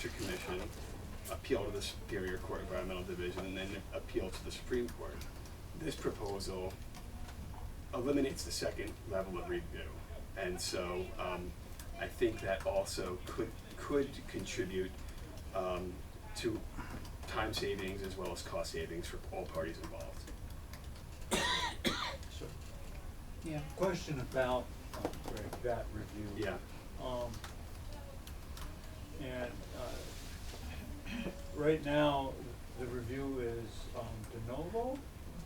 District Commission, appeal to the Superior Court Environmental Division, and then appeal to the Supreme Court. This proposal eliminates the second level of review. And so I think that also could contribute to time savings as well as cost savings for all parties involved. So, Yeah. question about that review. Yeah. Right now, the review is de novo?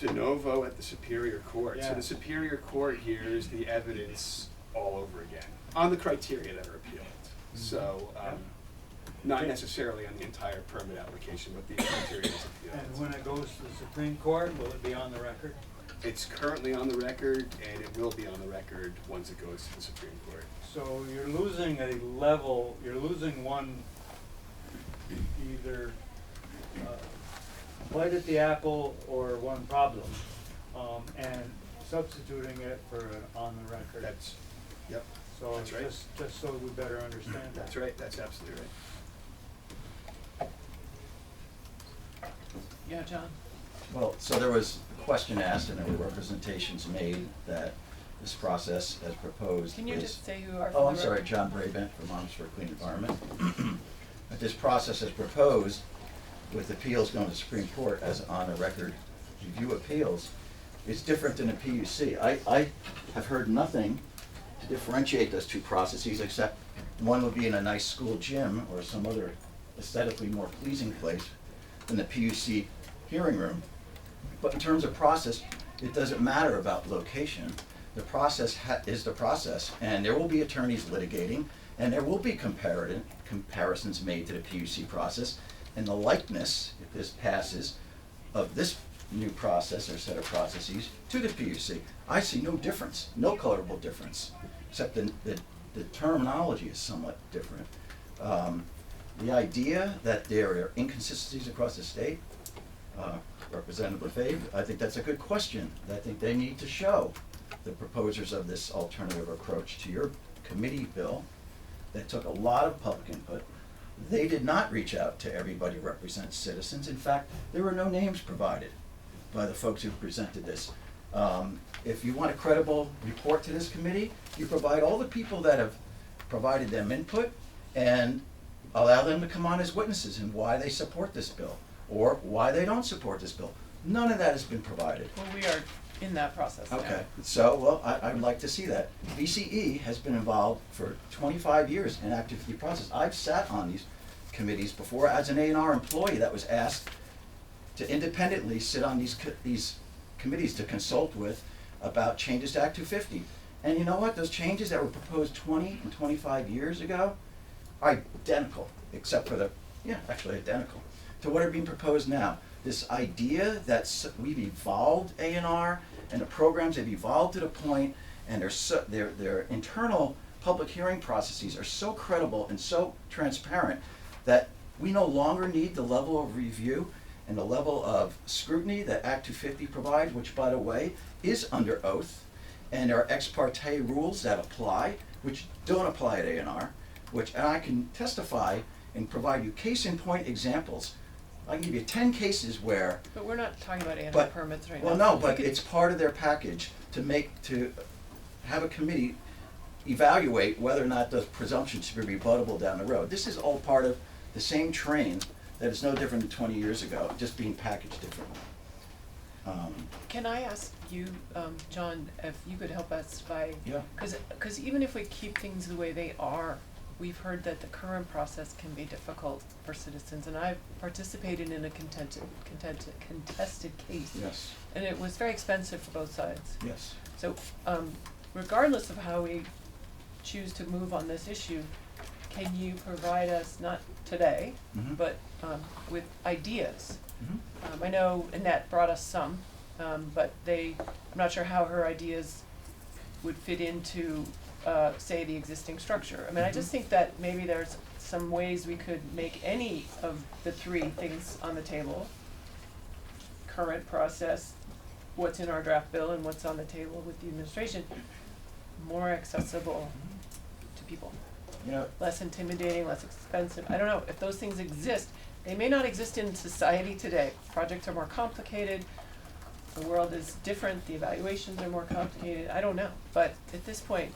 De novo at the Superior Court. So Yeah. the Superior Court hears the evidence all over again on the criteria that are appealed. So not necessarily on the entire permit application, but the criteria is appealed. And when it goes to the Supreme Court, will it be on the record? It's currently on the record, and it will be on the record once it goes to the Supreme Court. So you're losing a level, you're losing one, either bite at the apple or one problem, and substituting it for an on the record. Yep. So that's right. just so we better understand that. That's right, that's absolutely right. Yeah, John? Well, so there was a question asked and there were representations made that this process as proposed Can you is- just say who you are? Oh, for I'm the sorry, record? John Brabant from Moms for a Clean Environment. That this process as proposed with appeals going to the Supreme Court as on a record review appeals is different than a PUC. I have heard nothing to differentiate those two processes except one would be in a nice school gym or some other aesthetically more pleasing place than the PUC hearing room. But in terms of process, it doesn't matter about location. The process is the process, and there will be attorneys litigating, and there will be comparisons made to the PUC process, and the likeness, if this passes, of this new process or set of processes to the PUC. I see no difference, no colorable difference, except the terminology is somewhat different. The idea that there are inconsistencies across the state, Representative LaFave, I think that's a good question. I think they need to show the proposers of this alternative approach to your committee bill that took a lot of public input. They did not reach out to everybody who represents citizens. In fact, there were no names provided by the folks who presented this. If you want a credible report to this committee, you provide all the people that have provided them input and allow them to come on as witnesses and why they support this bill or why they don't support this bill. None of that has been provided. Well, we are in that process now. Okay, so, well, I'd like to see that. VCE has been involved for 25 years in activity process. I've sat on these committees before as an A&R employee that was asked to independently sit on these committees to consult with about changes to Act 250. And you know what? Those changes that were proposed 20 and 25 years ago are identical, except for actually identical to what are being proposed now. This idea that we've evolved A&R and the programs have evolved to the point and their internal public hearing processes are so credible and so transparent that we no longer need the level of review and the level of scrutiny that Act 250 provides, which, by the way, is under oath, and there are ex parte rules that apply, which don't apply at A&R, and I can testify and provide you case in point examples. I can give you 10 cases where. But we're not talking about A&R But- permits right Well, now. no, but it's part of their package to have a committee evaluate whether or not those presumptions should be rebuttable down the road. This is all part of the same train that is no different than 20 years ago, just being packaged differently. Can I ask you, John, if you could help us by, Yeah. because even if we keep things the way they are, we've heard that the current process can be difficult for citizens, and I've participated in a contested case. Yes, And it was very expensive for both sides. yes. So, regardless of how we choose to move on this issue, can you provide us, not today, Mhm. but with ideas? Mhm. I know Annette brought us some, but I'm not sure how her ideas would fit into, say, the existing structure. I mean, I just think that maybe there's some ways we could make any of the three things on the table, current process, what's in our draft bill and what's on the table with the administration, more accessible to people. You know, less intimidating, less expensive. I don't know, if those things exist, they may not exist in society today. Projects are more complicated, the world is different, the evaluations are more complicated, I don't know. But at this point,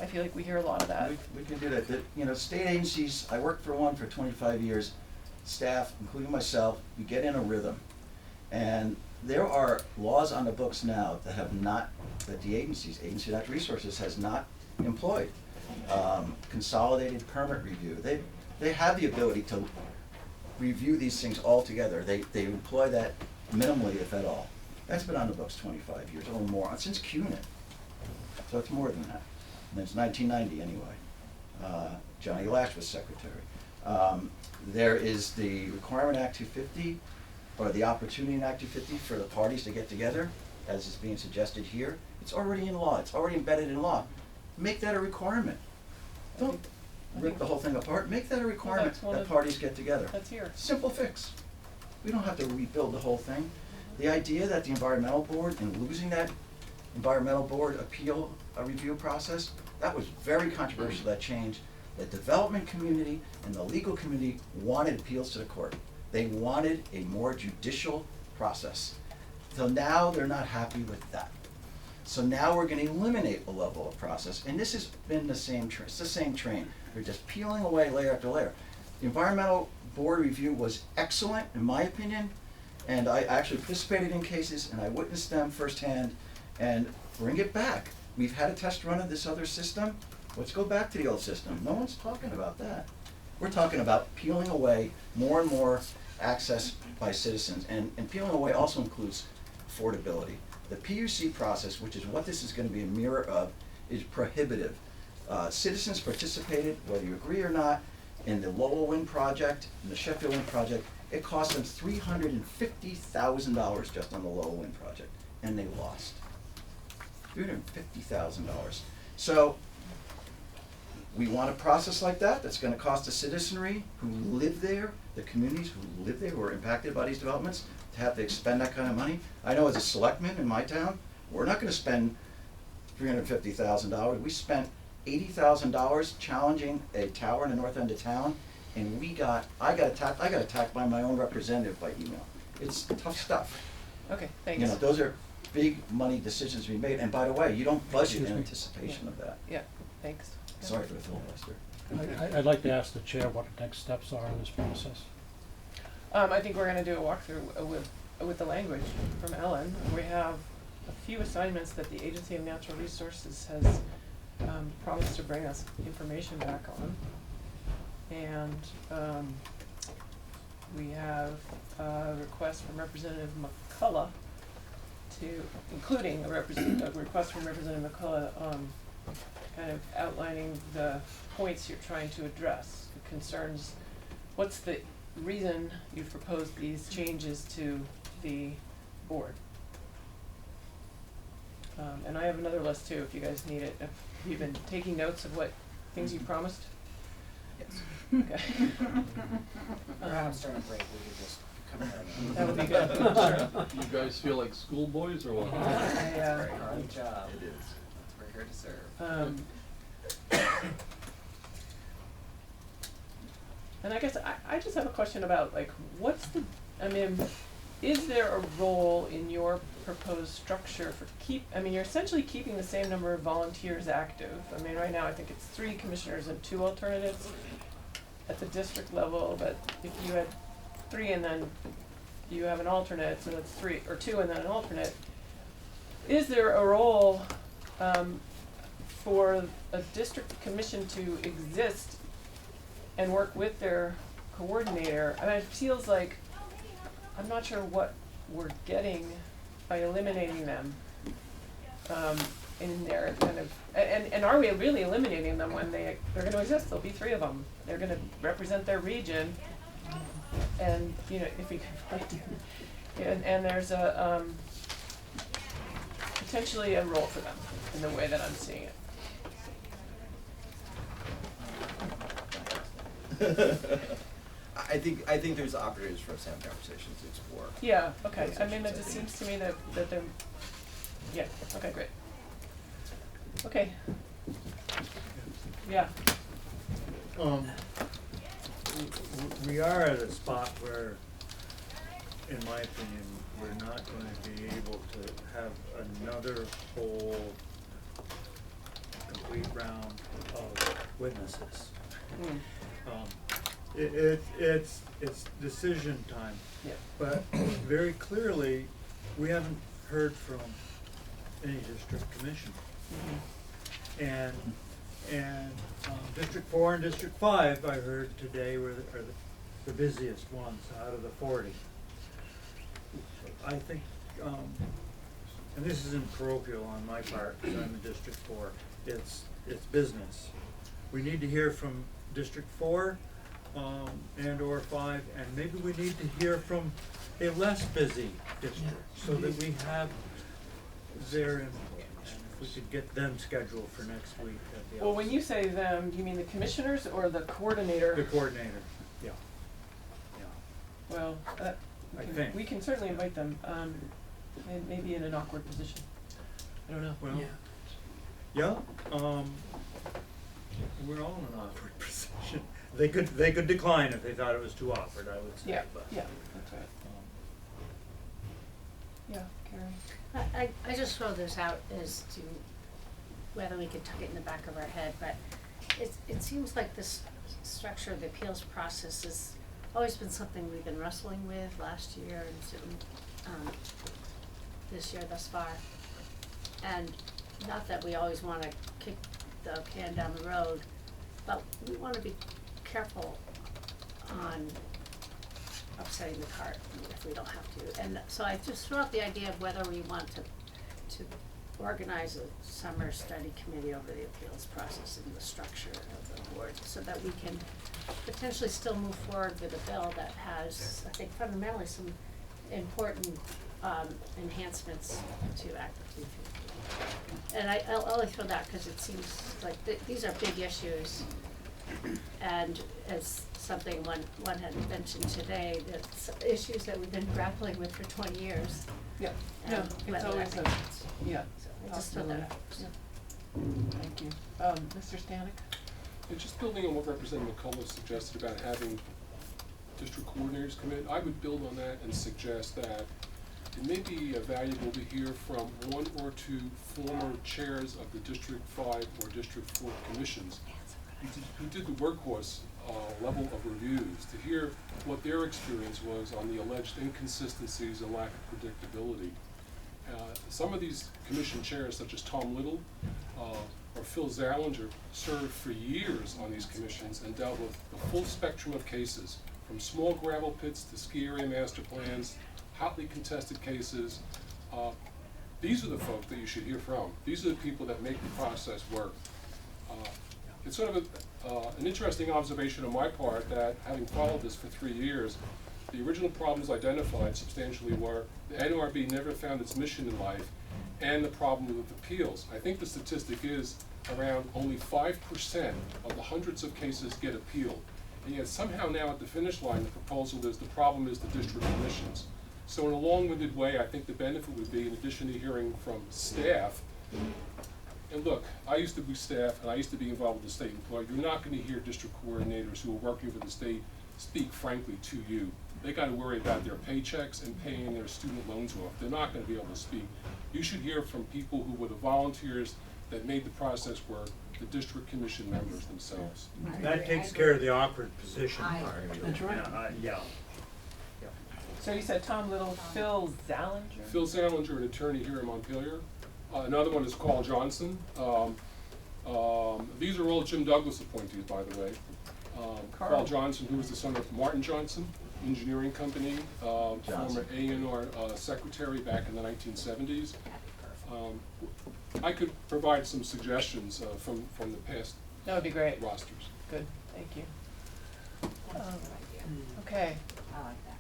I feel like we hear a lot of that. we can do that. You know, state agencies, I worked for one for 25 years, staff, including myself, we get in a rhythm. And there are laws on the books now that have not, that the agencies, Agency of Natural Resources has not employed. Consolidated permit review. They have the ability to review these things all together. They employ that minimally, if at all. That's been on the books 25 years or more, since CUNIT. So it's more than that. And it's 1990 anyway. Johnny Lash was secretary. There is the Requirement Act 250, or the Opportunity in Act 250 for the parties to get together, as is being suggested here. It's already in law, it's already embedded in law. Make that a requirement. Don't rip the whole thing apart, make that a requirement that parties get together. That's here. Simple fix. We don't have to rebuild the whole thing. The idea that the environmental board, and losing that environmental board appeal review process, that was very controversial, that change. The development community and the legal community wanted appeals to the court. They wanted a more judicial process. So now they're not happy with that. So now we're gonna eliminate a level of process, and this has been the same it's the same train. We're just peeling away layer after layer. The environmental board review was excellent, in my opinion, and I actually participated in cases and I witnessed them firsthand, and bring it back. We've had a test run of this other system, let's go back to the old system. No one's talking about that. We're talking about peeling away more and more access by citizens, and peeling away also includes affordability. The PUC process, which is what this is gonna be a mirror of, is prohibitive. Citizens participated, whether you agree or not, in the Lowell Wind Project, in the Sheffield Wind Project. It cost them $350,000 just on the Lowell Wind Project, and they lost. $350,000. So, we want a process like that, that's gonna cost the citizenry who live there, the communities who live there, who are impacted by these developments, to have to expend that kind of money. I know as a selectman in my town, we're not gonna spend $350,000. We spent $80,000 challenging a tower in the north end of town, and I got attacked by my own representative by email. It's tough stuff. Okay, thanks. You know, those are big money decisions to be made, and by the way, you don't budget in anticipation of that. Yeah, thanks. Yeah. Sorry for the filibuster. I'd like to ask the chair what the next steps are in this process. I think we're gonna do a walkthrough with the language from Ellen. We have a few assignments that the Agency of Natural Resources has promised to bring us information back on. And we have a request from Representative McCullough including a request from Representative McCullough, kind of outlining the points you're trying to address, the concerns. What's the reason you've proposed these changes to the board? And I have another list too, if you guys need it. Have you been taking notes of what things you promised? Yes. Okay. Perhaps during a break, we could just come here. That would be good, sure. You guys feel like schoolboys or what? I, It's a very hard job. It is. We're here to serve. And I guess I just have a question about, like, is there a role in your proposed structure for you're essentially keeping the same number of volunteers active. I mean, right now I think it's 3 commissioners and 2 alternates at the district level, but if you had 3 and then you have an alternate, so that's 3, or 2 and then an alternate, is there a role for a district commission to exist and work with their coordinator? I mean, it feels like, I'm not sure what we're getting by eliminating them in their kind of, and are we really eliminating them when they're gonna exist? There'll be 3 of them. They're gonna represent their region, and, you know, if we can find, and there's a, potentially a role for them in the way that I'm seeing it. I think there's opportunities for us to have conversations to explore. Yeah, okay, those I mean, it issues, just I think. seems to me that they're, yeah, okay, great. Okay. Yeah, We are at a spot where, in my opinion, we're not going to be able to have another whole complete round of witnesses. It's decision time. Yeah. But very clearly, we haven't heard from any district commission. And District 4 and District 5, I heard today, are the busiest ones out of the 40. I think, and this isn't parochial on my part, because I'm in District 4, it's business. We need to hear from District 4 and or 5, and maybe we need to hear from a less busy district, so that we have their input. And if we could get them scheduled for next week, that'd be awesome. Well, when you say them, you mean the commissioners or the coordinator? The coordinator, yeah. Well, I think. we can certainly invite them, and maybe in an awkward position. I don't know. Well, yeah, we're all in an awkward position. They could decline if they thought it was too awkward, I would say, Yeah, but. yeah, that's right. Yeah, Karen? I just throw this out as to whether we could tuck it in the back of our head, but it seems like this structure of the appeals process has always been something we've been wrestling with last year and certainly this year thus far. And not that we always wanna kick the can down the road, but we wanna be careful on upsetting the cart if we don't have to. And so I just throw out the idea of whether we want to organize a summer study committee over the appeals process and the structure of the board, so that we can potentially still move forward with a bill that has, I think, fundamentally some important enhancements to Act 250. And I'll only throw that because it seems like these are big issues. And as something one had mentioned today, that's issues that we've been grappling with for 20 years. Yeah, And no, it's whether that always makes a, sense. yeah. So I just throw that out. Thank you. Mr. Stanek? Yeah, just building on what Representative McCullough suggested about having district coordinators come in, I would build on that and suggest that it may be valuable to hear from one or two former chairs of the District 5 or District 4 commissions who did the workhorse level of reviews, to hear what their experience was on the alleged inconsistencies and lack of predictability. Some of these commission chairs, such as Tom Little or Phil Zallinger, served for years on these commissions and dealt with the full spectrum of cases, from small gravel pits to ski area master plans, hotly contested cases. These are the folks that you should hear from. These are the people that make the process work. It's sort of an interesting observation on my part that, having followed this for 3 years, the original problems identified substantially were the NRB never found its mission in life and the problem with appeals. I think the statistic is around only 5% of the hundreds of cases get appealed. And yet somehow now at the finish line, the proposal is the problem is the district commissions. So in a long-winded way, I think the benefit would be, in addition to hearing from staff, and look, I used to be staff and I used to be involved with the state employee. You're not going to hear district coordinators who are working for the state speak frankly to you. They got to worry about their paychecks and paying their student loans off. They're not going to be able to speak. You should hear from people who were the volunteers that made the process work, the district commission members themselves. That takes care of the awkward position. That's right. Yeah. So you said Tom Little, Phil Zallinger? Phil Zallinger, an attorney here in Montpelier. Another one is Carl Johnson. These are all Jim Douglas appointees, by the way. Carl Johnson, who was the son of Martin Johnson, engineering company, former A&R secretary back in the 1970s. I could provide some suggestions from the past That would be great. rosters. Good, thank you. Okay. I like that.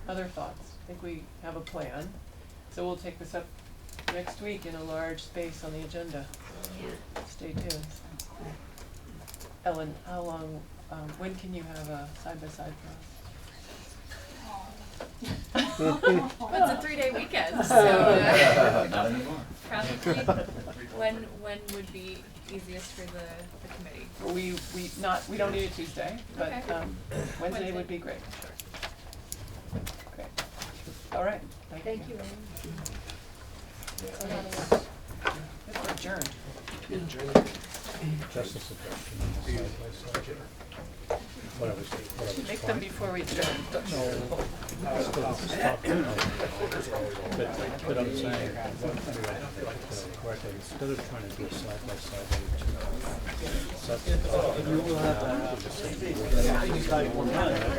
Other thoughts? I think we have a plan. So we'll take this up next week in a large space on the agenda. Stay tuned. Ellen, how long, when can you have a side-by-side for us? It's a 3-day weekend, so. Not anymore. Probably, when would be easiest for the committee? Well, we don't need a Tuesday, but, Okay. Wednesday Wednesday. would be great. Sure. Great. All right, thank you. Thank you, Amy. That's a lot of work. We're adjourned. Just a suggestion on the side by side. What I was Make them trying- before we adjourn. But I'm saying, correctly, instead of trying to do a side by side, you will have